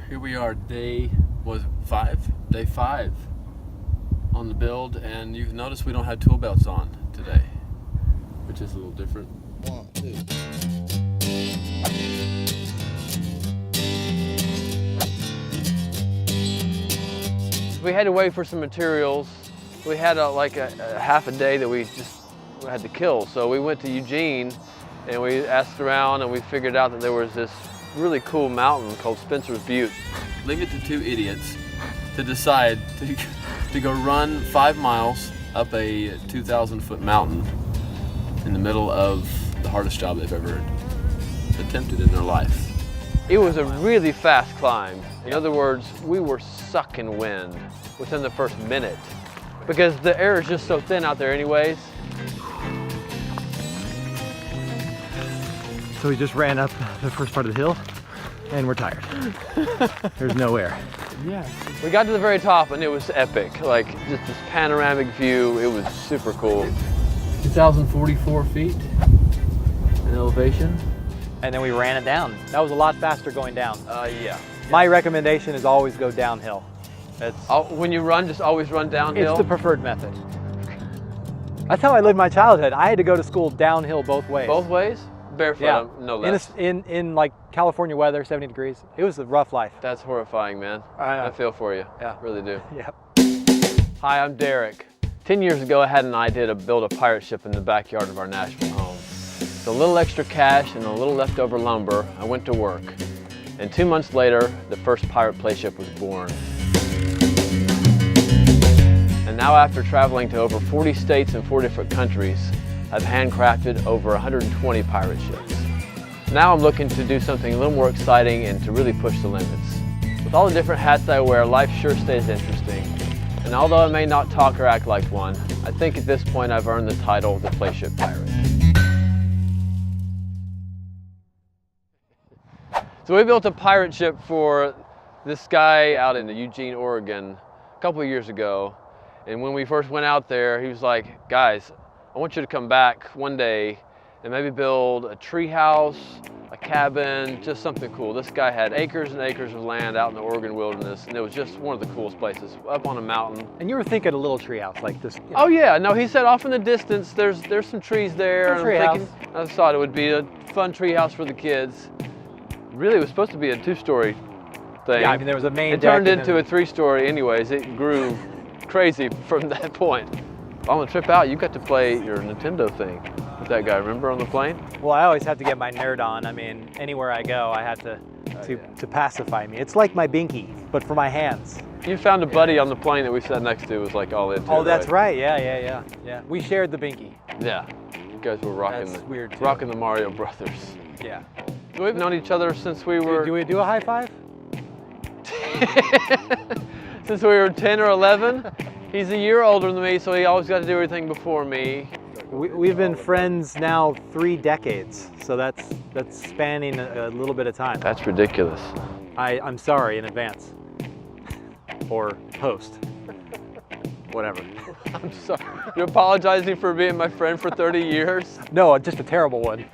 Here we are, day 5 on the build, and you've noticed we don't have tool belts on today, which is a little different. 1, 2. We had to wait for some materials. We had like a half a day that we had to kill, so we went to Eugene and we asked around and we figured out that there was this really cool mountain called Spencer's Butte. Leave it to two idiots to decide to go run 5 miles up a 2,000-foot mountain in the middle of the hardest job they've ever attempted in their life. It was a really fast climb. In other words, we were sucking wind within the first minute because the air is just so thin out there anyways. So we just ran up the first part of the hill and we're tired. There's no air. Yeah. We got to the very top and it was epic. Like just this panoramic view, it was super cool. 2,044 feet in elevation. And then we ran it down. That was a lot faster going down. Yeah. My recommendation is always go downhill. When you run, just always run downhill? It's the preferred method. That's how I lived my childhood. I had to go to school downhill both ways. Both ways? Barefoot, yeah. No less. In like California weather, 70 degrees. It was a rough life. That's horrifying, man. I feel for you. Yeah. Really do. Yeah. Hi, I'm Derek. 10 years ago, I had an idea to build a pirate ship in the backyard of our Nashville home. With a little extra cash and a little leftover lumber, I went to work. And 2 months later, the first pirate Playship was born. And now after traveling to over 40 states and 4 different countries, I've handcrafted over 120 pirate ships. Now I'm looking to do something a little more exciting and to really push the limits. With all the different hats I wear, life sure stays interesting. And although I may not talk or act like one, I think at this point I've earned the title the Playship Pirate. So we built a pirate ship for this guy out in Eugene, Oregon a couple of years ago. And when we first went out there, he was like, guys, I want you to come back one day and maybe build a treehouse, a cabin, just something cool. This guy had acres and acres of land out in the Oregon wilderness, and it was just one of the coolest places, up on a mountain. And you were thinking a little treehouse like this. You know. Oh yeah, no, he said off in the distance, there's some trees there. And I'm thinking, I thought it would be a fun treehouse for the kids. Really, it was supposed to be a 2-story thing. Yeah, I mean, there was a main It deck turned and into a 3-story anyways. It grew crazy from that point. On the trip out, you got to play your Nintendo thing with that guy, remember, on the plane? Well, I always have to get my nerd on. I mean, anywhere I go, I have to pacify me. It's like my binky, but for my hands. You found a buddy on the plane that we sat next to was like all into it. Oh, that's right. Yeah. We shared the binky. Yeah. You guys were rocking That's weird too. rocking the Mario Brothers. Yeah. We've known each other since we were... Do we do a high five? Since we were 10 or 11. He's a year older than me, so he always got to do everything before me. We've been friends now 3 decades, so that's spanning a little bit of time. That's ridiculous. I'm sorry in advance. Or post. Whatever. I'm sorry. You're apologizing for being my friend for 30 years? No, just a terrible one.